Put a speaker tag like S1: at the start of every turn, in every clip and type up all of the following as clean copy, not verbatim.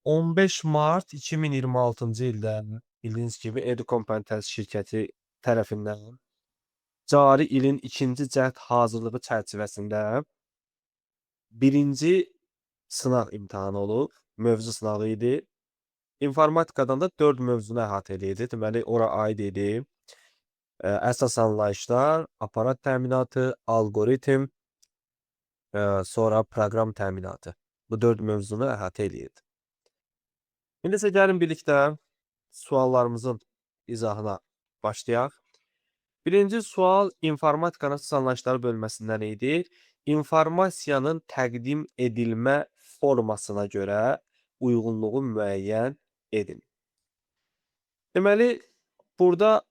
S1: 15 Mart 2026-cı ildə bildiyiniz kimi Educompetency şirkəti tərəfindən cari ilin ikinci cəhd hazırlığı çərçivəsində birinci sınaq imtahanı olub. Mövzu sınağı idi. İnformatikadan da 4 mövzunu əhatə edirdi. Deməli, ora aid idi. Əsas anlayışlar, aparat təminatı, algoritm, sonra proqram təminatı. Bu 4 mövzunu əhatə edirdi. İndi isə gəlin birlikdə suallarımızın izahına başlayaq. Birinci sual informatikanın əsas anlayışları bölməsindən idi. İnformasiyanın təqdim edilmə formasına görə uyğunluğu müəyyən edin. Deməli, burada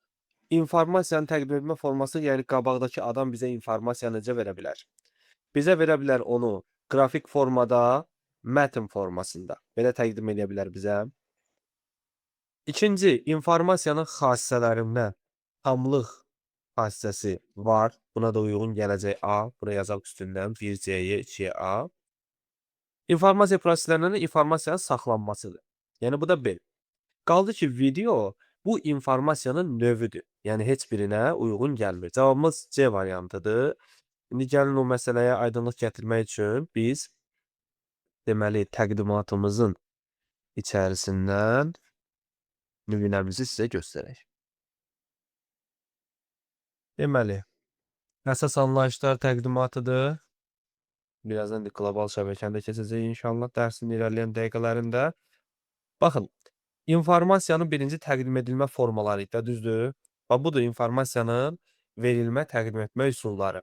S1: informasiyanın təqdim edilmə forması, yəni qabaqdakı adam bizə informasiya necə verə bilər? Bizə verə bilər onu qrafik formada, mətn formasında. Belə təqdim edə bilər bizə. İkinci, informasiyanın xassələrindən tamlıq xassəsi var. Buna da uyğun gələcək A. Buna yazaq üstündən 1C-yə, 2A. İnformasiya proseslərindən informasiyanın saxlanmasıdır. Yəni, bu da B. Qaldı ki, video bu informasiyanın növüdür. Yəni, heç birinə uyğun gəlmir. Cavabımız C variantıdır. İndi gəlin o məsələyə aydınlıq gətirmək üçün biz deməli təqdimatımızın içərisindən nümunəmizi sizə göstərək. Deməli, əsas anlayışlar təqdimatıdır. Birazdan qlobal şəbəkəndə keçəcək inşallah dərsin irəliləyən dəqiqələrində. Baxın, informasiyanın birinci təqdim edilmə formaları idi, düzdür? Və budur informasiyanın verilmə, təqdim etmə üsulları.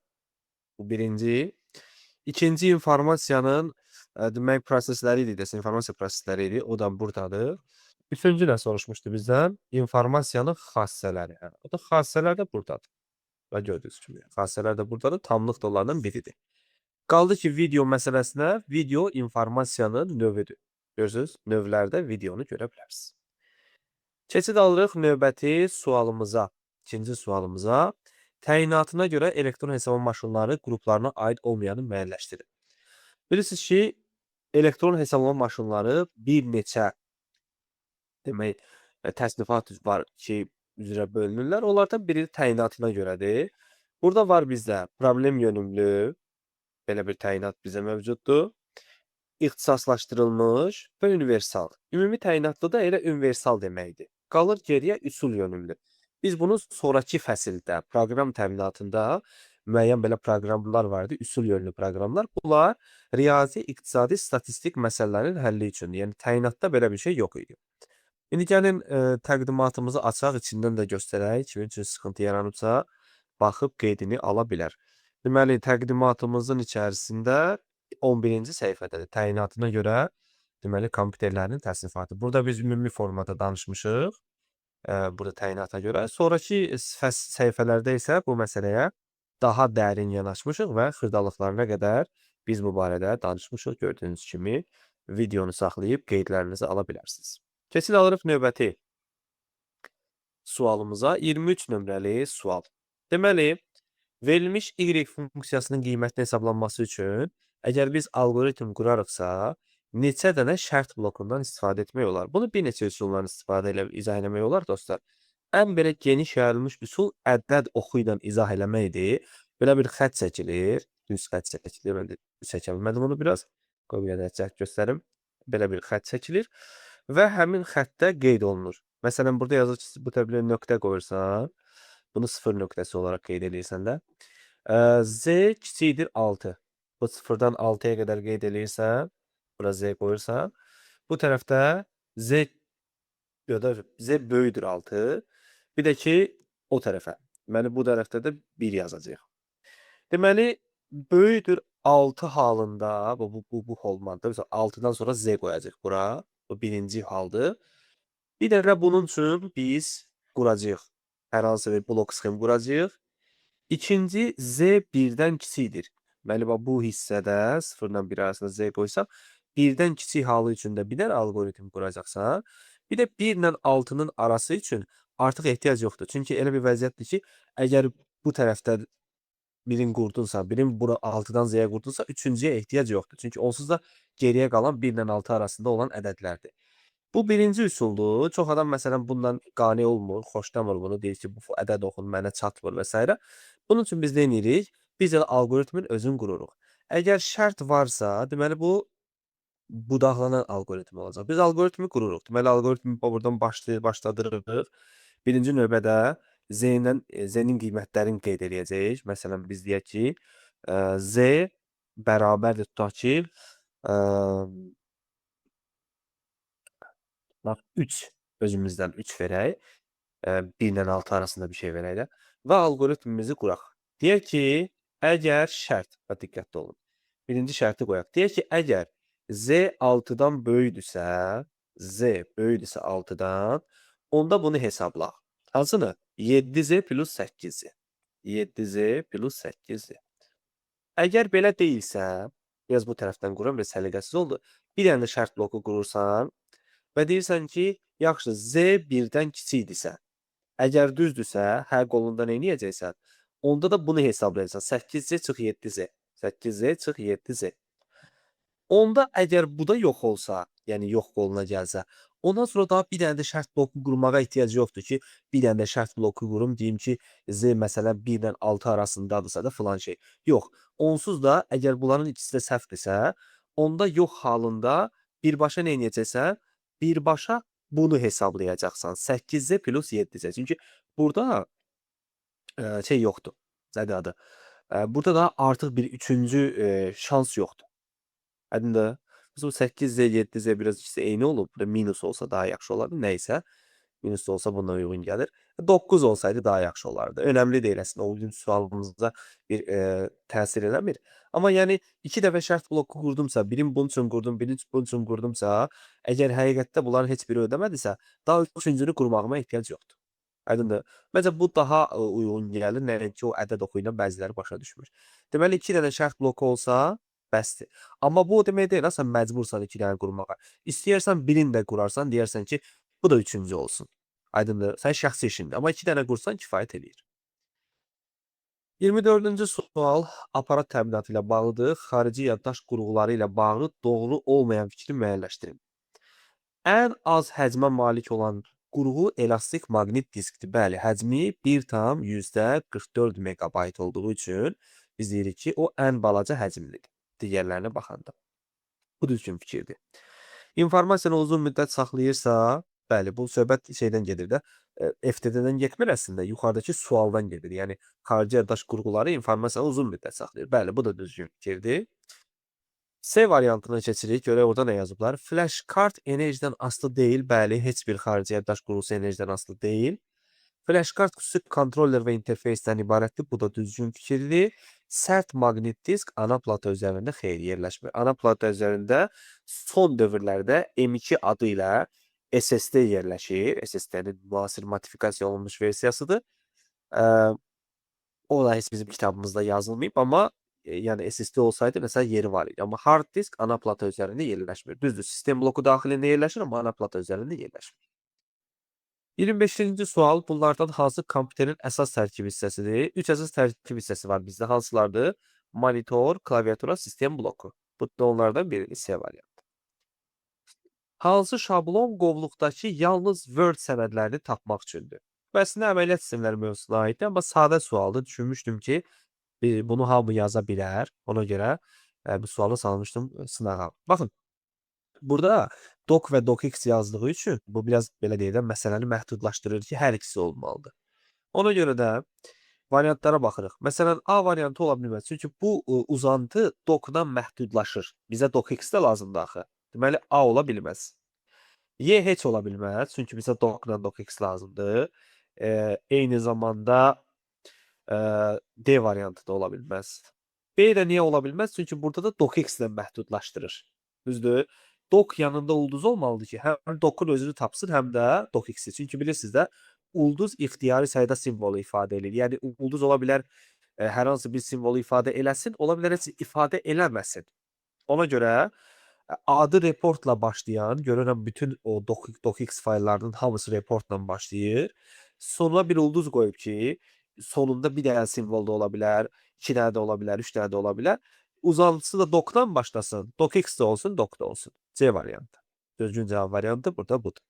S1: Bu birinci. İkinci informasiyanın demək prosesləri idi, informasiya prosesləri idi. O da buradadır. Üçüncü nə soruşmuşdu bizdən? İnformasiyanın xassələri. O da xassələr də buradadır. Və gördüyünüz kimi, xassələr də buradadır. Tamlıq da onlardan biridir. Qaldı ki, video məsələsinə, video informasiyanın növüdür. Görürsünüz, növlərdə videonu görə bilərsiniz. Keçid alırıq növbəti sualımıza, ikinci sualımıza. Təyinatına görə elektron hesablama maşınları qruplarına aid olmayanı müəyyənləşdirin. Bilirsiniz ki, elektron hesablama maşınları bir neçə demək, təsnifat var ki, üzrə bölünürlər. Onlardan biri təyinatına görədir. Burada var bizdə problem yönümlü, belə bir təyinat bizə mövcuddur. İxtisaslaşdırılmış və universal. Ümumi təyinatlı da elə universal deməkdir. Qalır geriyə üsul yönümlü. Biz bunu sonraki fəsildə, proqram təminatında müəyyən belə proqramlar vardı, üsul yönlü proqramlar. Bunlar riyazi, iqtisadi, statistik məsələlərin həlli üçündür. Yəni, təyinatda belə bir şey yox idi. İndi gəlin təqdimatımızı açaq, içindən də göstərək. Kimin üçün sıxıntı yaranıbsa, baxıb qeydini ala bilər. Deməli, təqdimatımızın içərisində 11-ci səhifədədir. Təyinatına görə, deməli, kompüterlərin təsnifatı. Burada biz ümumi formada danışmışıq. Burada təyinata görə. Sonraki səhifələrdə isə bu məsələyə daha dərin yanaşmışıq və xırdalıqlarına qədər biz bu barədə danışmışıq. Gördüyünüz kimi, videonu saxlayıb qeydlərinizi ala bilərsiniz. Keçid alırıq növbəti sualımıza. 23 nömrəli sual. Deməli, verilmiş y funksiyasının qiymətinin hesablanması üçün əgər biz algoritm qurarıqsa, neçə dənə şərt blokundan istifadə etmək olar? Bunu bir neçə üsuldan istifadə ilə izah eləmək olar, dostlar. Ən belə geniş yayılmış üsul ədəd oxu ilə izah eləməkdir. Belə bir xətt çəkilir. Düz xətt çəkilir. Mən də çəkə bilmədim onu biraz. Qoy bir ədəd çək göstərim. Belə bir xətt çəkilir və həmin xəttdə qeyd olunur. Məsələn, burada yazır ki, bu təblə nöqtə qoyursan, bunu 0 nöqtəsi olaraq qeyd edirsən də. Z kiçikdir 6. Bu 0-dan 6-ya qədər qeyd edirsən, bura Z qoyursan. Bu tərəfdə Z böyükdür 6. Bir də ki, o tərəfə. Deməli, bu tərəfdə də 1 yazacaq. Deməli, böyükdür 6 halında, bu olmalıdır. Mesela 6-dan sonra Z qoyacaq bura. Bu birinci haldır. Bir dəfə bunun üçün biz quracağıq. Hər hansı bir blok sxem quracağıq. İkinci, Z 1-dən kiçikdir. Deməli, bu hissədə 0-dan 1 arasında Z qoysaq, 1-dən kiçik halı üçün də bir dənə algoritm quracaqsan. Bir də 1 ilə 6-nın arası üçün artıq ehtiyac yoxdur. Çünki elə bir vəziyyətdir ki, əgər bu tərəfdə birini qurdunsa, birini bura 6-dan Z-yə qurdunsa, üçüncüyə ehtiyac yoxdur. Çünki onsuz da geriyə qalan 1 ilə 6 arasında olan ədədlərdir. Bu birinci üsuldur. Çox adam məsələn bundan qane olmur, xoşlamır bunu, deyir ki, bu ədəd oxun mənə çatmır və s. Bunun üçün biz nə edirik? Biz elə alqoritmin özünü qururuq. Əgər şərt varsa, deməli bu budaqlanan alqoritm olacaq. Biz alqoritmi qururuq. Deməli alqoritmi buradan başladırıq. Birinci növbədə Z-nin qiymətlərini qeyd edəcəyik. Məsələn biz deyək ki, Z bərabərdir tutaq ki, ə, bax 3 özümüzdən 3 verək. 1 ilə 6 arasında bir şey verək də və alqoritmimizi quraq. Deyək ki, əgər şərt, və diqqətli olun. Birinci şərti qoyaq. Deyək ki, əgər Z 6-dan böyükdürsə, Z böyükdürsə 6-dan, onda bunu hesabla. Hansını? 7Z plus 8Z. 7Z plus 8Z. Əgər belə deyilsə, biraz bu tərəfdən quram, biraz səliqəsiz oldu. Bir dənə şərt bloku qurursan və deyirsən ki, yaxşı, Z 1-dən kiçikdirsə, əgər düzdürsə, hər qolunda nə edəcəksən? Onda da bunu hesablayacaqsan. 8Z çıx 7Z. 8Z çıx 7Z. Onda əgər bu da yox olsa, yəni yox qoluna gəlsə, ondan sonra daha bir dənə də şərt bloku qurmağa ehtiyac yoxdur ki, bir dənə də şərt bloku qurum, deyim ki, Z məsələn 1 ilə 6 arasındadırsa da filan şey. Yox, onsuz da əgər bunların ikisi də səhvdirsə, onda yox halında birbaşa nə edəcəksən? Birbaşa bunu hesablayacaqsan. 8Z plus 7Z. Çünki burada şey yoxdur. Nədir adı? Burada da artıq bir üçüncü şans yoxdur. Aydındır? Biz bu 8Z, 7Z biraz ikisi eyni olub. Burada minus olsa daha yaxşı olardı. Nəysə. Minus da olsa bundan uyğun gəlir. 9 olsaydı daha yaxşı olardı. Önəmli deyil əslində. O bizim sualımızda bir təsir eləmir. Amma yəni 2 dəfə şərt bloku qurdumsa, birini bunun üçün qurdum, birini bunun üçün qurdumsa, əgər həqiqətdə bunların heç biri ödəmədisə, daha üçüncünü qurmağıma ehtiyac yoxdur. Aydındır? Məncə bu daha uyğun gəlir. Nəinki o ədəd oxu ilə bəziləri başa düşmür. Deməli 2 dənə şərt bloku olsa bəsdir. Amma bu o demək deyil, sən məcbursan 2 dənə qurmağa. İstəyirsən birini də qurarsan, deyərsən ki, bu da üçüncü olsun. Aydındır? Sən şəxsi işindir. Amma 2 dənə qursan kifayət eləyir. 24-cü sual aparat təminatı ilə bağlıdır. Xarici yaddaş qurğuları ilə bağlı doğru olmayan fikri müəyyənləşdirin. Ən az həcmə malik olan qurğu elastik maqnit diskdir. Bəli, həcmi 1,44 megabayt olduğu üçün biz deyirik ki, o ən balaca həcmlidir digərlərinə baxanda. Bu düzgün fikirdir. İnformasiyanı uzun müddət saxlayırsa, bəli, bu söhbət şeydən gedir də, FTD-dən getmir əslində, yuxarıdakı sualdan gedir. Yəni, xarici yaddaş qurğuları informasiyanı uzun müddət saxlayır. Bəli, bu da düzgün fikirdir. C variantına keçirik. Görək orada nə yazıblar. Flash kart enerjidən asılı deyil. Bəli, heç bir xarici yaddaş qurğusu enerjidən asılı deyil. Flash kart xüsusi kontroller və interfeysdən ibarətdir. Bu da düzgün fikirdir. Sərt maqnit disk ana plata üzərində xeyr yerləşmir. Ana plata üzərində son dövrlərdə M2 adı ilə SSD yerləşir. SSD-nin müasir modifikasiya olunmuş versiyasıdır. O da heç bizim kitabımızda yazılmayıb, amma yəni SSD olsaydı məsələn yeri var idi. Amma hard disk ana plata üzərində yerləşmir. Düzdür, sistem bloku daxilində yerləşir, amma ana plata üzərində yerləşmir. 25-ci sual bunlardan hansı kompüterin əsas tərkib hissəsidir? 3 əsas tərkib hissəsi var bizdə. Hansılardır? Monitor, klaviatura, sistem bloku. Bu da onlardan biridir. C variantı. Hansı şablon qovluqdakı yalnız Word sənədlərini tapmaq üçündür? Bu əslində əməliyyat sistemləri mövzusuna aiddir, amma sadə sualdır. Düşünmüşdüm ki, bunu hamı yaza bilər. Ona görə bu sualı salmışdım sınağa. Baxın, burada doc və docx yazdığı üçün bu biraz belə deyək də məsələni məhdudlaşdırır ki, hər ikisi olmalıdır. Ona görə də variantlara baxırıq. Məsələn, A variantı ola bilməz. Çünki bu uzantı doc-dan məhdudlaşır. Bizə docx də lazımdır axı. Deməli, A ola bilməz. Y heç ola bilməz. Çünki bizə doc-la docx lazımdır. Eyni zamanda D variantı da ola bilməz. B də niyə ola bilməz? Çünki burada da docx ilə məhdudlaşdırır. Düzdür? Doc yanında ulduz olmalıdır ki, həm docun özünü tapsın, həm də docx-i. Çünki bilirsiniz də, ulduz ixtiyari sayda simvolu ifadə edir. Yəni, ulduz ola bilər hər hansı bir simvolu ifadə eləsin, ola bilər heç ifadə eləməsin. Ona görə adı reportla başlayan, görürəm bütün o docx fayllarının hamısı reportla başlayır. Sonuna bir ulduz qoyub ki, sonunda bir dənə simvol da ola bilər, 2 dənə də ola bilər, 3 dənə də ola bilər. Uzantısı da docdan başlasın, docx də olsun, doc da olsun. C variantı. Düzgün cavab variantı burada budur.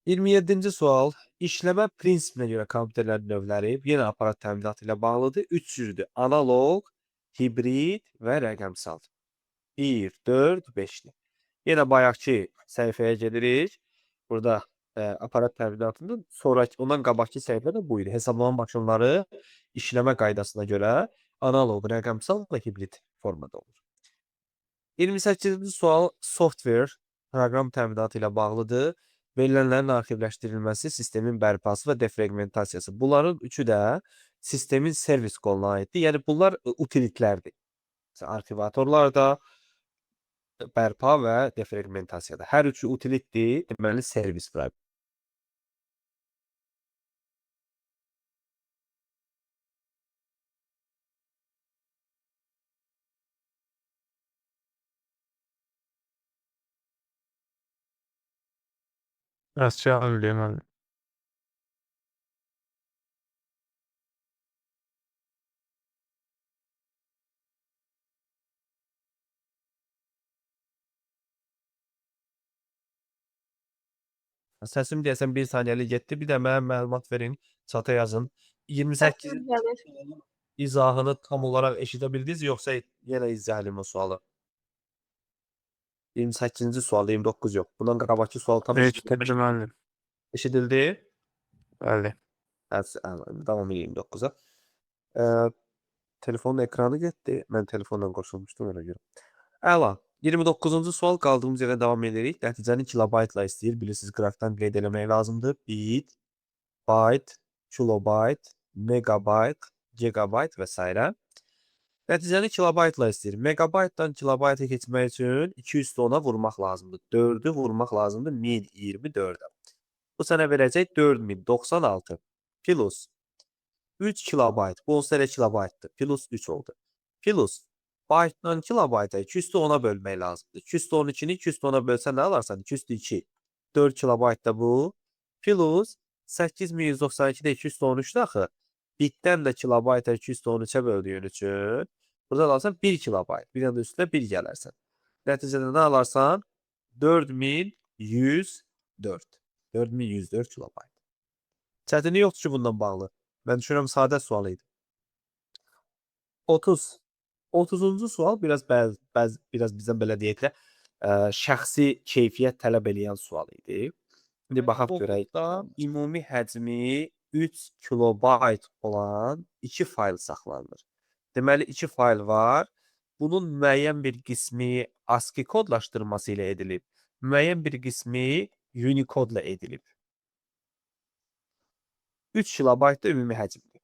S1: 27-ci sual. İşləmə prinsipinə görə kompüterlərin növləri yenə aparat təminatı ilə bağlıdır. 3 cürdür. Analog, hibrid və rəqəmsal. 1, 4, 5'li. Yenə bayaqki səhifəyə gedirik. Burada aparat təminatının sonraki, ondan qabaqki səhifə də bu idi. Hesablama maşınları işləmə qaydasına görə analog, rəqəmsal və hibrid formada olur. 28-ci sual software, proqram təminatı ilə bağlıdır. Verilənlərin arxivləşdirilməsi, sistemin bərpası və defragmentasiyası. Bunların üçü də sistemin servis qoluna aiddir. Yəni bunlar utilitlərdir. Arxivatorlar da, bərpa və defragmentasiyada. Hər üçü utilitdir, deməli servis proqramı.
S2: Aşağı müəllim.
S1: Səsim deyəsən 1 saniyəlik getdi. Bir də mənə məlumat verin, çata yazın. 28
S3: Səsim gəlir.
S1: izahını tam olaraq eşidə bildiniz, yoxsa yenə izah o sualı? 28-ci sual, 29 yox. Bundan qabaqki sual tam
S2: Eşitdim müəllim.
S1: eşidildi.
S2: Bəli.
S1: Davam edeyim 29'a. Telefonun ekranı getdi. Mən telefonla qoşulmuşdum ona görə. Əla. 29-cu sual qaldığımız yerdən davam edirik. Nəticəni kilobaytla istəyir. Bilirsiniz, qrafikdən qeyd eləmək lazımdır. Bit, byte, kilobayt, megabayt, gigabayt və s. Nəticəni kilobaytla istəyir. Megabaytdan kilobayta keçmək üçün 210-a vurmaq lazımdır. 4'ü vurmaq lazımdır 1024'ə. Bu sənə verəcək 4096 plus 3 kilobayt. Bu onsuz da kilobaytdır. Plus 3 oldu. Plus baytdan kilobayta 210'a bölmək lazımdır. 212'ni 210'a bölsən nə alarsan? 202. 4 kilobayt da bu. Plus 8192'də 213'də axı. Bitdən də kilobayta 213'ə böldüyün üçün burada alarsan 1 kilobayt. Bir də üstünə 1 gələrsən. Nəticədə nə alarsan? 4104. 4104 kilobayt. Çətinlik yoxdur ki, bundan bağlı. Mən düşünürəm sadə sual idi. 30. 30-cu sual biraz bizdən belə deyək də şəxsi keyfiyyət tələb eləyən sual idi. İndi baxaq görək. Ümumi həcmi 3 kilobayt olan 2 fayl saxlanılır. Deməli 2 fayl var. Bunun müəyyən bir qismi ASCII kodlaşdırması ilə edilib. Müəyyən bir qismi Unicode ilə edilib. 3 kilobayt da ümumi həcmdir.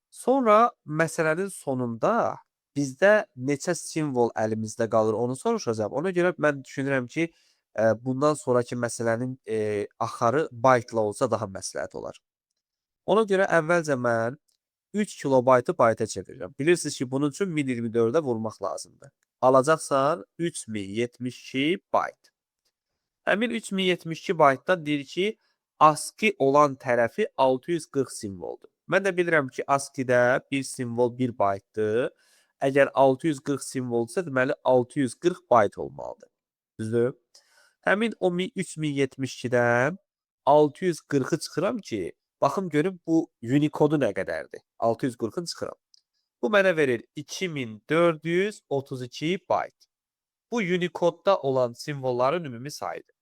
S1: Sonra məsələnin sonunda bizdə neçə simvol əlimizdə qalır onu soruşacağam. Ona görə mən düşünürəm ki, bundan sonraki məsələnin axarı baytla olsa daha məsləhət olar. Ona görə əvvəlcə mən 3 kilobaytı bayta çevirirəm. Bilirsiniz ki, bunun üçün 1024'ə vurmaq lazımdır. Alacaqsan 3072 bayt. Həmin 3072 baytdan deyir ki, ASCII olan tərəfi 640 simvoldur. Mən də bilirəm ki, ASCII-də bir simvol 1 baytdır. Əgər 640 simvolsa, deməli 640 bayt olmalıdır. Düzdür? Həmin o 3072-dən 640'ı çıxıram ki, baxım görüm bu Unicode-u nə qədərdir. 640'ı çıxıram. Bu mənə verir 2432 bayt. Bu Unicode-da olan simvolların ümumi sayıdır.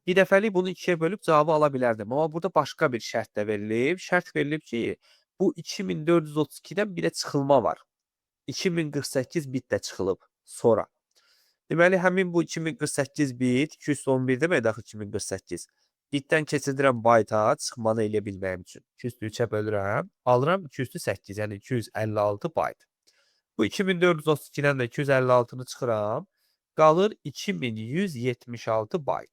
S1: Bir dəfəlik bunu 2-yə bölüb cavabı ala bilərdim. Amma burada başqa bir şərt də verilib. Şərt verilib ki, bu 2432-dən bir də çıxılma var. 2048 bit də çıxılıb sonra. Deməli, həmin bu 2048 bit, 211 deməkdir axı 2048. Bitdən keçirdirəm bayta, çıxmanı eləyə bilməyim üçün. 203-ə bölürəm, alıram 208, yəni 256 bayt. Bu 2432-dən də 256-nı çıxıram, qalır 2176 bayt.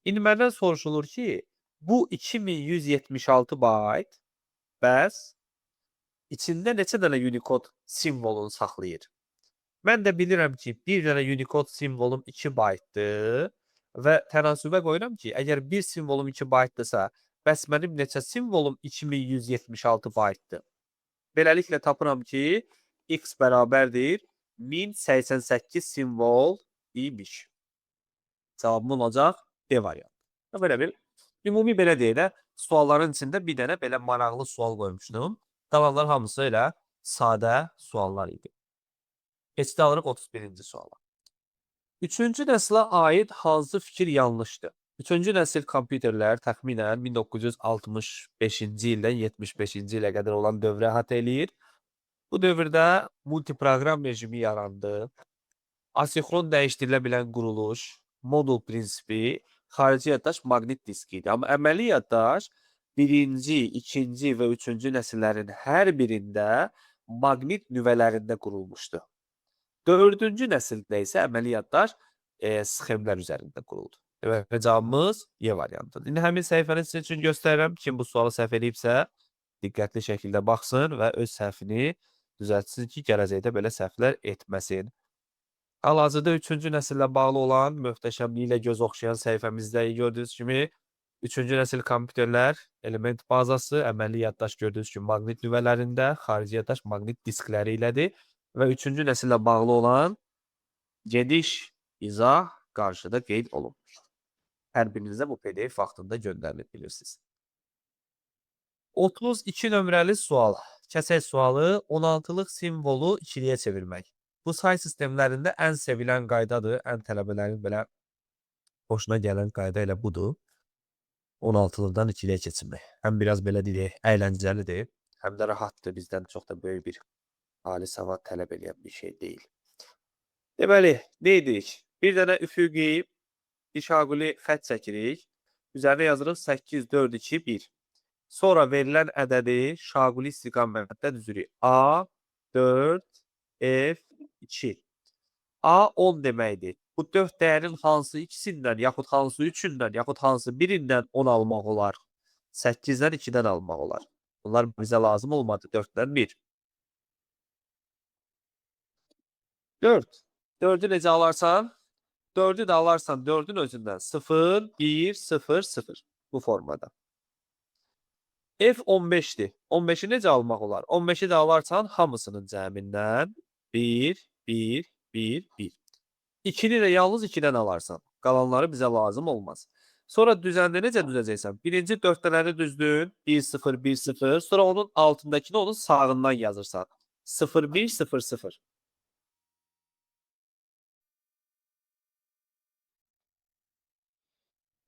S1: İndi məndən soruşulur ki, bu 2176 bayt bəs içində neçə dənə Unicode simvolunu saxlayır? Mən də bilirəm ki, bir dənə Unicode simvolum 2 baytdır və tənasübə qoyuram ki, əgər bir simvolum 2 baytdırsa, bəs mənim neçə simvolum 2176 baytdır? Beləliklə tapıram ki, x bərabərdir 1088 simvol imiş. Cavabım olacaq D variantı. Belə bir ümumi belə deyək də, sualların içində bir dənə belə maraqlı sual qoymuşdum. Qalanlar hamısı elə sadə suallar idi. Keçid alırıq 31-ci suala. Üçüncü nəslə aid hansı fikir yanlışdır? Üçüncü nəsil kompüterlər təxminən 1965-ci ildən 75-ci ilə qədər olan dövrə əhatə eləyir. Bu dövrdə multiproqram rejimi yarandı. Asinxron dəyişdirilə bilən quruluş, modul prinsipi, xarici yaddaş maqnit diski idi. Amma əməli yaddaş birinci, ikinci və üçüncü nəsillərin hər birində maqnit nüvələrində qurulmuşdu. Dördüncü nəsildə isə əməli yaddaş sxemlər üzərində quruldu. Və cavabımız Y variantıdır. İndi həmin səhifəni sizin üçün göstərirəm. Kim bu sualı səhv edibsə, diqqətli şəkildə baxsın və öz səhvini düzəltsin ki, gələcəkdə belə səhvlər etməsin. Hal-hazırda üçüncü nəsillə bağlı olan möhtəşəmliyi ilə göz oxşayan səhifəmizdə gördüyünüz kimi üçüncü nəsil kompüterlər element bazası, əməli yaddaş gördüyünüz kimi maqnit nüvələrində, xarici yaddaş maqnit diskləri ilədir və üçüncü nəsillə bağlı olan geniş izah qarşıda qeyd olunmuşdur. Hər birinizə bu PDF vaxtında göndərilib bilirsiniz. 32 nömrəli sual. Kəsək sualı 16-lıq simvolu ikiliyə çevirmək. Bu say sistemlərində ən sevilən qaydadır. Ən tələbələrin belə xoşuna gələn qayda elə budur. 16-lıqdan ikiliyə keçirmək. Həm biraz belə deyək, əyləncəlidir, həm də rahatdır. Bizdən çox da böyük bir ali savad tələb edən bir şey deyil. Deməli, nə edirik? Bir dənə üfüqi, işaquli xətt çəkirik. Üzərinə yazırıq 8, 4, 2, 1. Sonra verilən ədədi şaquli istiqamətdə düzürük. A, 4, F, 2. A 10 deməkdir. Bu 4 dəyərin hansı ikisindən, yaxud hansı üçündən, yaxud hansı birindən 10 almaq olar? 8-dən 2-dən almaq olar. Bunlar bizə lazım olmadı. 4-dən 1. 4. 4-ü necə alarsan? 4-ü də alarsan 4-ün özündən. 0, 1, 0, 0. Bu formada. F 15'dir. 15'i necə almaq olar? 15'i də alarsan hamısının cəmindən 1, 1, 1, 1. 2'ni də yalnız 2'dən alarsan. Qalanları bizə lazım olmaz. Sonra düzəndə necə düzəcəksən? Birinci 4 dənəni düzdün. 1, 0, 1, 0. Sonra onun altındakini onun sağından yazırsan. 0, 1, 0, 0.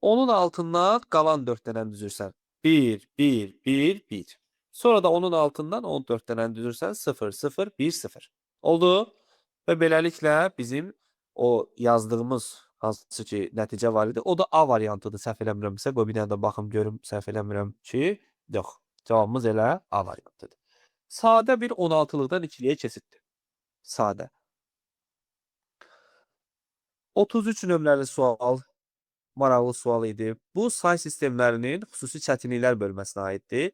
S1: Onun altından qalan 4 dənəni düzürsən. 1, 1, 1, 1. Sonra da onun altından 14 dənəni düzürsən. 0, 0, 1, 0. Oldu. Və beləliklə bizim o yazdığımız hansı ki nəticə var idi. O da A variantıdır səhv eləmirəmsə. Qoy bir dənə də baxım görüm səhv eləmirəm ki. Yox. Cavabımız elə A variantıdır. Sadə bir 16-lıqdan ikiliyə keçiddir. Sadə. 33 nömrəli sual. Maraqlı sual idi. Bu say sistemlərinin xüsusi çətinliklər bölməsinə aiddir.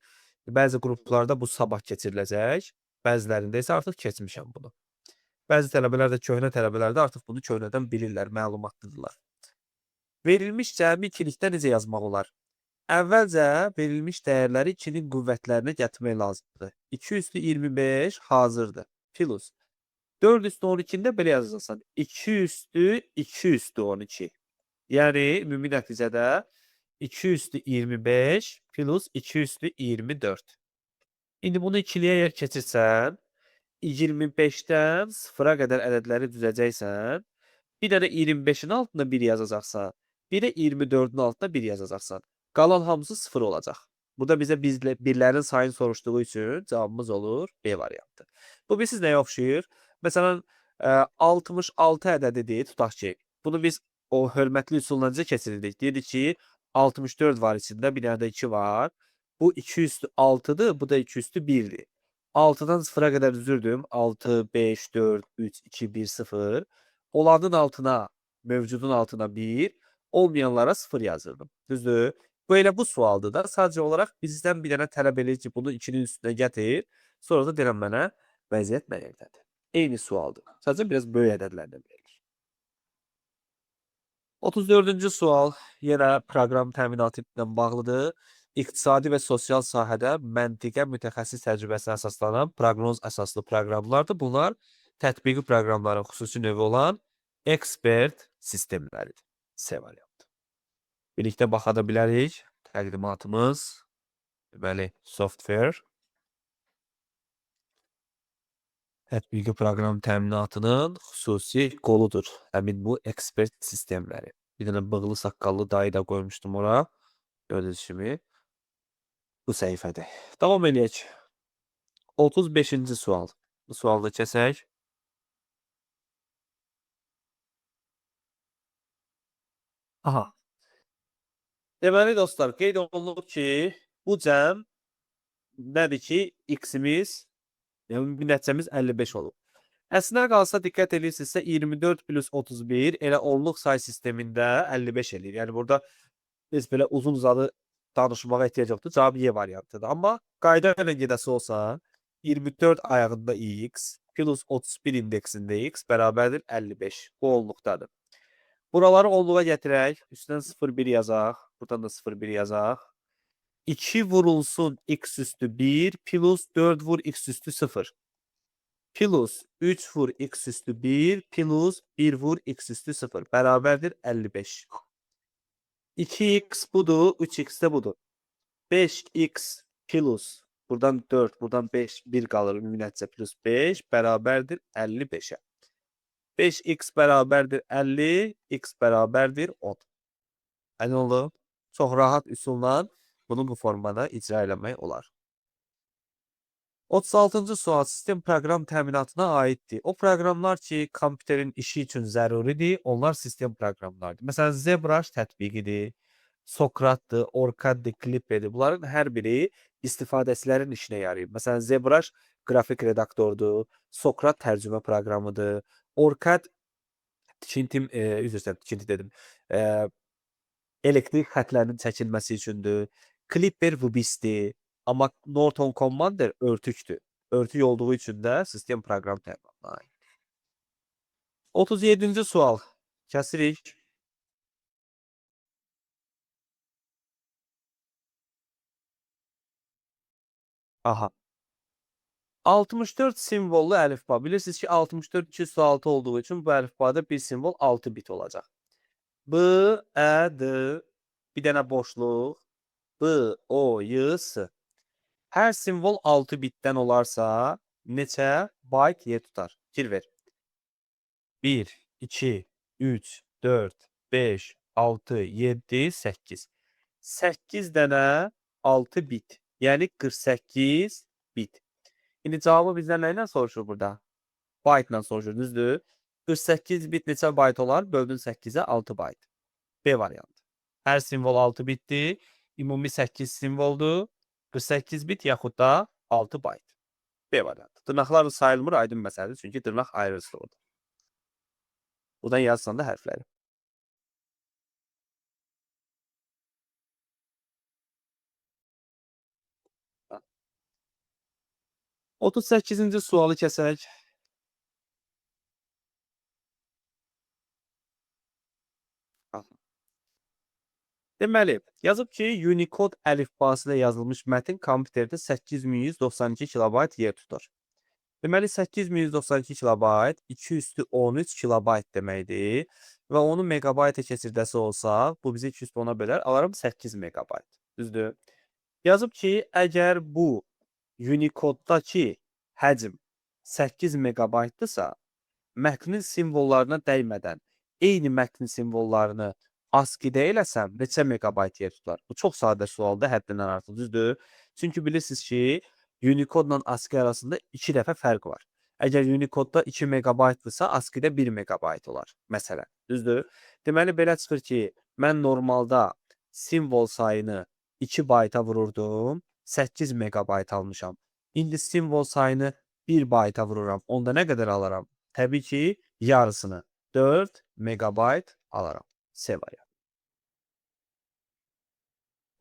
S1: Bəzi qruplarda bu sabah keçiriləcək. Bəzilərində isə artıq keçmişəm bunu. Bəzi tələbələr də köhnə tələbələr də artıq bunu köhnədən bilirlər, məlumatlıdırlar. Verilmiş cəmi ikilikdə necə yazmaq olar? Əvvəlcə verilmiş dəyərləri 2-nin qüvvətlərinə gətirmək lazımdır. 2 üstü 25 hazırdır. Plus. 4 üstü 12'də belə yazacaqsan. 2 üstü 2 üstü 12. Yəni, ümumi nəticədə 2 üstü 25 plus 2 üstü 24. İndi bunu ikiliyə yer keçirsən, 25-dən 0-a qədər ədədləri düzəcəksən, bir dənə 25-in altına 1 yazacaqsan, bir də 24-ün altına 1 yazacaqsan. Qalan hamısı 0 olacaq. Burada bizə birlərin sayını soruşduğu üçün cavabımız olur B variantı. Bu bilirsiniz nəyə oxşayır? Məsələn, 66 ədədidir, tutaq ki, bunu biz o hörmətli üsulla necə keçirildik? Dedik ki, 64 var içində, bir dənə də 2 var. Bu 2 üstü 6'dır, bu da 2 üstü 1'dir. 6'dan 0'a kadar düzürdüm. 6, 5, 4, 3, 2, 1, 0. Olanın altına, mövcudun altına 1, olmayanlara 0 yazırdım. Düzdür? Bu elə bu sualdır da. Sadəcə olaraq bizdən bir dənə tələb edir ki, bunu 2'nin üstünə gətir. Sonra da denən mənə vəziyyət mənəqdədir. Eyni sualdır. Sadəcə biraz böyük ədədlərdən verilir. 34-cü sual yenə proqram təminatı ilə bağlıdır. İqtisadi və sosial sahədə məntiqə mütəxəssis təcrübəsinə əsaslanan proqnoz əsaslı proqramlardır. Bunlar tətbiqi proqramların xüsusi növü olan ekspert sistemləridir. C variantı. Birlikdə baxa da bilərik. Təqdimatımız, deməli, software tətbiqi proqram təminatının xüsusi qoludur. Həmin bu ekspert sistemləri. Bir dənə bığlı saqqallı dayı da qoymuşdum ora. Gördüyünüz kimi bu səhifədir. Davam eləyək. 35-ci sual. Bu sualda keçək. Aha. Deməli dostlar, qeyd olunur ki, bu cəm nədir ki, x-imiz, yəni nəticəmiz 55 olur. Əslinə qalsa diqqət edirsinizsə 24 plus 31 elə onluq say sistemində 55 eləyir. Yəni burada biz belə uzun uzadı danışmağa ehtiyac yoxdur. Cavab Y variantıdır. Amma qayda ilə gedəsi olsa 24 ayağında x plus 31 indeksində x bərabərdir 55. Bu onluqdadır. Buraları onluğa gətirək. Üstdən 0,1 yazaq. Buradan da 0,1 yazaq. 2 vurulsun x üstü 1 plus 4 vur x üstü 0. Plus 3 vur x üstü 1 plus 1 vur x üstü 0 bərabərdir 55. 2x budur, 3x də budur. 5x plus buradan 4, buradan 5, 1 qalır. Ümumi nəticə plus 5 bərabərdir 55'e. 5x bərabərdir 50, x bərabərdir 10. Nə oldu? Çox rahat üsulla bunu bu formada icra eləmək olar. 36-cı sual sistem proqram təminatına aiddir. O proqramlar ki, kompüterin işi üçün zəruridir, onlar sistem proqramlardır. Məsələn, ZBrush tətbiqidir, Sokratdır, Orkaddır, Clipper'dir. Bunların hər biri istifadəçilərin işinə yarayır. Məsələn, ZBrush qrafik redaktordur, Sokrat tərcümə proqramıdır, Orkad üzr istəyirəm, tikinti dedim. Elektrik xətlərinin çəkilməsi üçündür. Clipper Vubis'dir. Amma Norton Commander örtükdür. Örtük olduğu üçün də sistem proqram təminatına aiddir. 37-ci sual. Kəsirik. Aha. 64 simvollu əlifba. Bilirsiniz ki, 64 206 olduğu üçün bu əlifbada bir simvol 6 bit olacaq. B, Ə, D, bir dənə boşluq, B, O, Y, S. Hər simvol 6 bitdən olarsa, neçə byte yer tutar? Fikir ver. 1, 2, 3, 4, 5, 6, 7, 8. 8 dənə 6 bit. Yəni 48 bit. İndi cavabı bizdən nə ilə soruşur burada? Byte ilə soruşur, düzdür? 48 bit neçə byte olar? Böldün 8-ə 6 byte. B variantı. Hər simvol 6 bitdir. Ümumi 8 simvoldur. 48 bit yaxud da 6 byte. B variantı. Dırnaqlar sayılmır, aydın məsələdir. Çünki dırnaq ayrıcılıqdır. Buradan yazsan da hərfləri. 38-ci sualı kəsək. Deməli, yazıb ki, Unicode əlifbası ilə yazılmış mətin kompüterdə 8192 kilobayt yer tutur. Deməli, 8192 kilobayt 2 üstü 13 kilobayt deməkdir. Və onu megabayta keçirdəsi olsa, bu bizi 2 üstü 10-a bölər, alaram 8 megabayt. Düzdür? Yazıb ki, əgər bu Unicode-dakı həcm 8 megabaytdırsa, mətnin simvollarına dəymədən eyni mətnin simvollarını ASCII-də eləsəm, neçə megabayt yer tutar? Bu çox sadə sualda həddindən artıq, düzdür? Çünki bilirsiniz ki, Unicode-la ASCII arasında 2 dəfə fərq var. Əgər Unicode-da 2 megabaytdırsa, ASCII-də 1 megabayt olar, məsələn, düzdür? Deməli, belə çıxır ki, mən normalda simvol sayını 2 bayta vururdum, 8 megabayt almışam. İndi simvol sayını 1 bayta vururam. Onda nə qədər alaram? Təbii ki, yarısını 4 megabayt alaram. C variantı.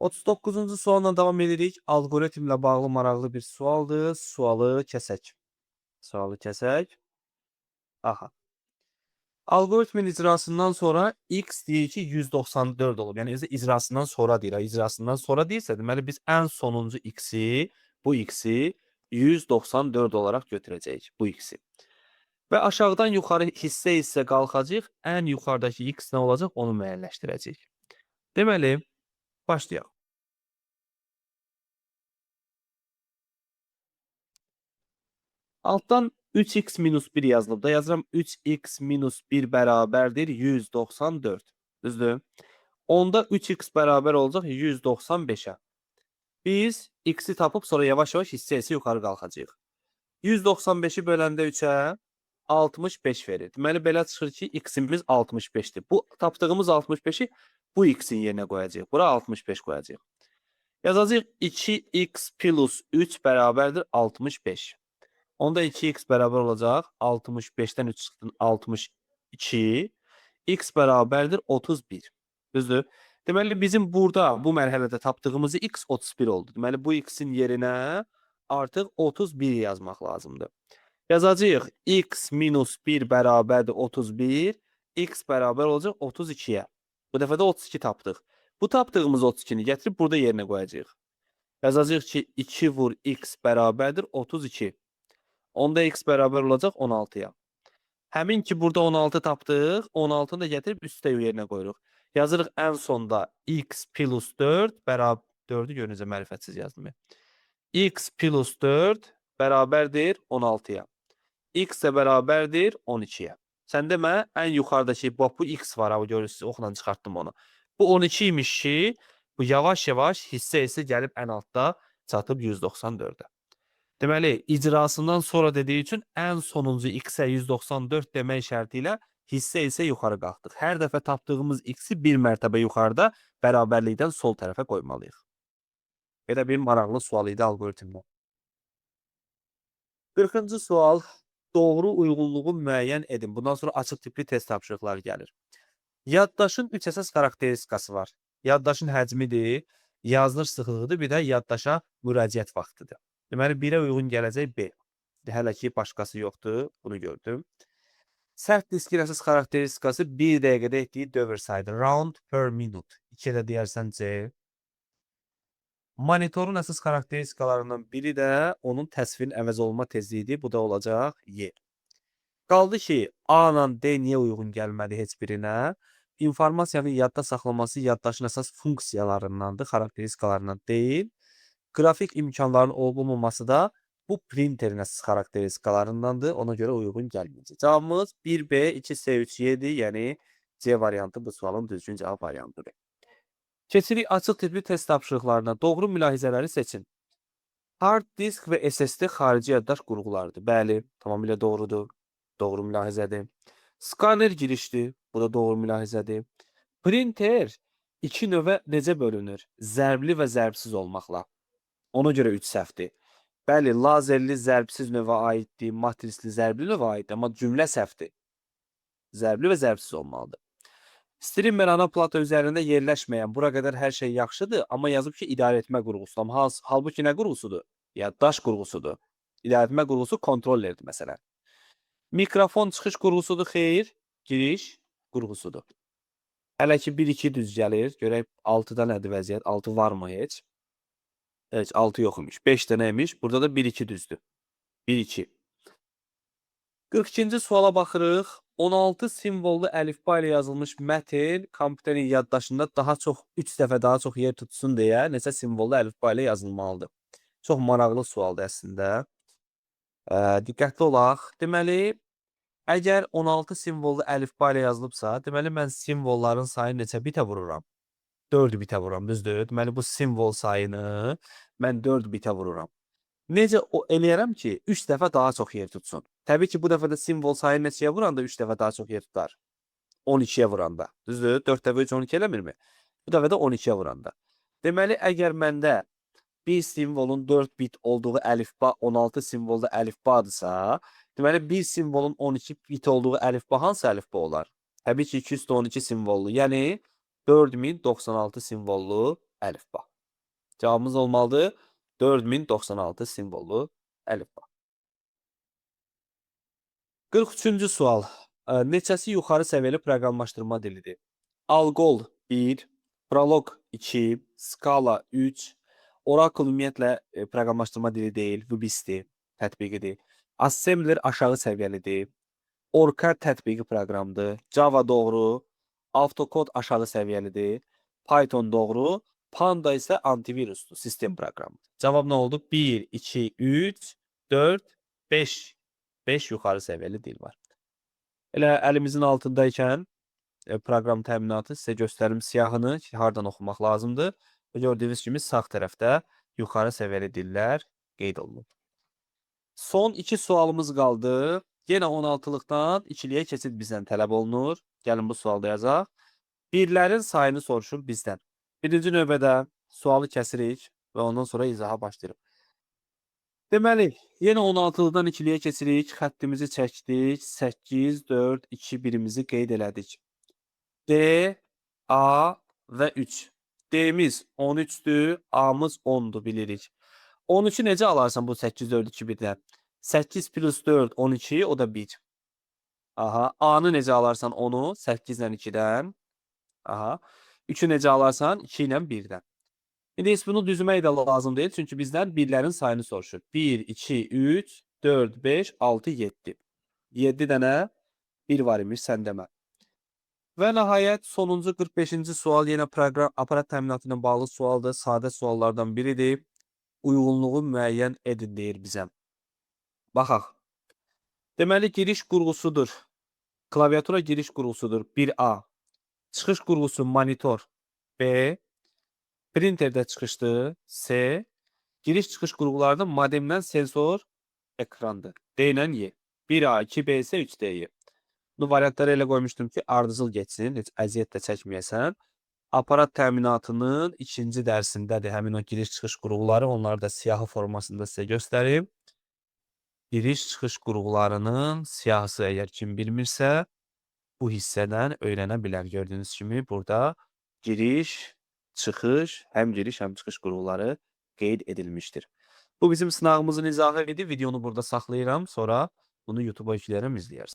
S1: 39-cu sualla davam edirik. Algoritmlə bağlı maraqlı bir sualdır. Sualı kəsək. Aha. Algoritmin icrasından sonra x deyir ki 194 olub. Yəni icrasından sonra deyir. İcrasından sonra deyirsə, deməli biz ən sonuncu x-i, bu x-i 194 olaraq götürəcəyik. Bu x-i. Və aşağıdan yuxarı hissə-hissə qalxacağıq. Ən yuxarıdakı x nə olacaq, onu müəyyənləşdirəcəyik. Deməli, başlayaq. Altdan 3x minus 1 yazılıb da, yazıram 3x minus 1 bərabərdir 194. Düzdür? Onda 3x bərabər olacaq 195-ə. Biz x-i tapıb sonra yavaş-yavaş hissə-hissə yuxarı qalxacağıq. 195-i böləndə 3-ə 65 verir. Deməli, belə çıxır ki, x-imiz 65-dir. Bu tapdığımız 65-i bu x-in yerinə qoyacağıq. Bura 65 qoyacağıq. Yazacağıq 2x plus 3 bərabərdir 65. Onda 2x bərabər olacaq 65-dən 3 çıxdın 62. X bərabərdir 31. Düzdür? Deməli, bizim burada bu mərhələdə tapdığımız x 31 oldu. Deməli, bu x-in yerinə artıq 31 yazmaq lazımdır. Yazacağıq x minus 1 bərabərdir 31. X bərabər olacaq 32-yə. Bu dəfə də 32 tapdıq. Bu tapdığımız 32-ni gətirib burada yerinə qoyacağıq. Yazacağıq ki, 2 vur x bərabərdir 32. Onda x bərabər olacaq 16-ya. Həmin ki, burada 16 tapdıq. 16-nı da gətirib üstə yerinə qoyuruq. Yazırıq ən sonda x plus 4 bərabər 4-ü görünəcə mərifətsiz yazdım. X plus 4 bərabərdir 16-ya. X də bərabərdir 12-yə. Sən demə, ən yuxarıdakı bu x var, abi görürsünüz, oxla çıxartdım onu. Bu 12 imiş ki, bu yavaş-yavaş hissə-hissə gəlib ən altda çatıb 194-ə. Deməli, icrasından sonra dediyi üçün ən sonuncu x-ə 194 demək şərti ilə hissə-hissə yuxarı qalxdıq. Hər dəfə tapdığımız x-i bir mərtəbə yuxarıda bərabərlikdən sol tərəfə qoymalıyıq. Belə bir maraqlı sual idi alqoritmdə. 40-cı sual. Doğru uyğunluğu müəyyən edin. Bundan sonra açıq tipli test tapşırıqları gəlir. Yaddaşın 3 əsas xarakteristikası var. Yaddaşın həcmidir, yazılır sıxlığıdır, bir də yaddaşa müraciət vaxtıdır. Deməli, 1-ə uyğun gələcək B. Hələ ki, başqası yoxdur, bunu gördüm. Sərt diskin əsas xarakteristikası 1 dəqiqədə etdiyi dövr sayıdır. Round per minute. 2-də deyərsən C. Monitorun əsas xarakteristikalarından biri də onun təsvirin əvəz olunma tezliyidir. Bu da olacaq Y. Qaldı ki, A ilə D niyə uyğun gəlmədi heç birinə? İnformasiyanın yadda saxlaması yaddaşın əsas funksiyalarındandır, xarakteristikalarından deyil. Qrafik imkanların olmaması da bu printerin əsas xarakteristikalarındandır. Ona görə uyğun gəlməyəcək. Cavabımız 1B, 2C, 3Y'dir. Yəni C variantı bu sualın düzgün cavab variantıdır. Keçirik açıq tipli test tapşırıqlarına. Doğru mülahizələri seçin. Hard disk və SSD xarici yaddaş qurğularıdır. Bəli, tamamilə doğrudur. Doğru mülahizədir. Skaner girişdir. Bu da doğru mülahizədir. Printer iki növə necə bölünür? Zərbli və zərbsiz olmaqla. Ona görə 3 səhvdir. Bəli, lazerli zərbsiz növə aiddir, matrisli zərbli növə aiddir, amma cümlə səhvdir. Zərbli və zərbsiz olmalıdır. Streamer ana plata üzərində yerləşməyən, bura qədər hər şey yaxşıdır, amma yazıb ki, idarə etmə qurğusu. Halbuki nə qurğusudur? Yaddaş qurğusudur. İdarə etmə qurğusu kontrollerdir məsələn. Mikrofon çıxış qurğusudur, xeyr, giriş qurğusudur. Hələ ki 1-2 düz gəlir. Görək 6-da nədir vəziyyət? 6 varmı heç? Evet, 6 yox imiş. 5 dənə imiş. Burada da 1-2 düzdür. 1-2. 42-ci suala baxırıq. 16 simvollu əlifba ilə yazılmış mətn kompüterin yaddaşında daha çox 3 dəfə daha çox yer tutsun deyə neçə simvollu əlifba ilə yazılmalıdır. Çox maraqlı sualdır əslində. Diqqətli olaq. Deməli, əgər 16 simvollu əlifba ilə yazılıbsa, deməli mən simvolların sayını neçə bitə vururam? 4 bitə vururam, düzdür? Deməli, bu simvol sayını mən 4 bitə vururam. Necə eləyərəm ki, 3 dəfə daha çox yer tutsun? Təbii ki, bu dəfə də simvol sayını neçəyə vuranda 3 dəfə daha çox yer tutar? 12-yə vuranda. Düzdür? 4 dəfə 3 12 eləmirmi? Bu dəfə də 12-yə vuranda. Deməli, əgər məndə bir simvolun 4 bit olduğu əlifba 16 simvollu əlifbadırsa, deməli, bir simvolun 12 bit olduğu əlifba hansı əlifba olar? Təbii ki, 212 simvollu, yəni 4096 simvollu əlifba. Cavabımız olmalıdır 4096 simvollu əlifba. 43-cü sual. Neçəsi yuxarı səviyyəli proqramlaşdırma dilidir? Algol 1, Prolog 2, Scala 3, Oracle ümumiyyətlə proqramlaşdırma dili deyil, Vbisdir, tətbiqidir. Assembler aşağı səviyyəlidir. Orca tətbiqi proqramıdır. Java doğru. AutoCode aşağı səviyyəlidir. Python doğru. Panda isə antivirusdur, sistem proqramıdır. Cavab nə oldu? 1, 2, 3, 4, 5. 5 yuxarı səviyyəli dil var. Elə əlimizin altındaykən proqram təminatı sizə göstərim siyahını ki, hardan oxumaq lazımdır. Və gördüyünüz kimi sağ tərəfdə yuxarı səviyyəli dillər qeyd olunub. Son 2 sualımız qaldı. Yenə 16-lıqdan 2-liyə keçid bizdən tələb olunur. Gəlin bu sualda yazaq. Birlərin sayını soruşur bizdən. Birinci növbədə sualı kəsirik və ondan sonra izaha başlayırıq. Deməli, yenə 16-lıqdan 2-liyə keçirik. Xəttimizi çəkdik. 8, 4, 2, 1-imizi qeyd elədik. D, A və 3. D'miz 13'dür, A'mız 10'dur bilirik. 13'ü necə alarsan bu 8, 4, 2, 1'dən? 8 plus 4, 12, o da 1. Aha. A'nı necə alarsan 10'u? 8 ilə 2'dən. Aha. 3'ü necə alarsan? 2 ilə 1'dən. İndi heç bunu düzmək də lazım deyil. Çünki bizdən birlərin sayını soruşur. 1, 2, 3, 4, 5, 6, 7. 7 dənə 1 var imiş, sən demə. Və nəhayət sonuncu 45-ci sual yenə proqram aparat təminatı ilə bağlı sualdır. Sadə suallardan biridir. Uyğunluğu müəyyən edin deyir bizə. Baxaq. Deməli giriş qurğusudur. Klaviatura giriş qurğusudur 1A. Çıxış qurğusu monitor B. Printerdə çıxışdır C. Giriş çıxış qurğularında modemdən sensor ekrandır. D ilə Y. 1A, 2B isə 3D. Bu variantları elə qoymuşdum ki, ardıcıl geçsin, heç əziyyət də çəkməyəsən. Aparat təminatının ikinci dərsindədir həmin o giriş-çıxış qurğuları. Onları da siyahı formasında sizə göstərim. Giriş-çıxış qurğularının siyahısı əgər kim bilmirsə, bu hissədən öyrənə bilər. Gördüyünüz kimi burada giriş, çıxış, həm giriş, həm çıxış qurğuları qeyd edilmişdir. Bu bizim sınağımızın izahı idi. Videonu burada saxlayıram. Sonra bunu YouTube'a yüklərim, izləyərsiniz.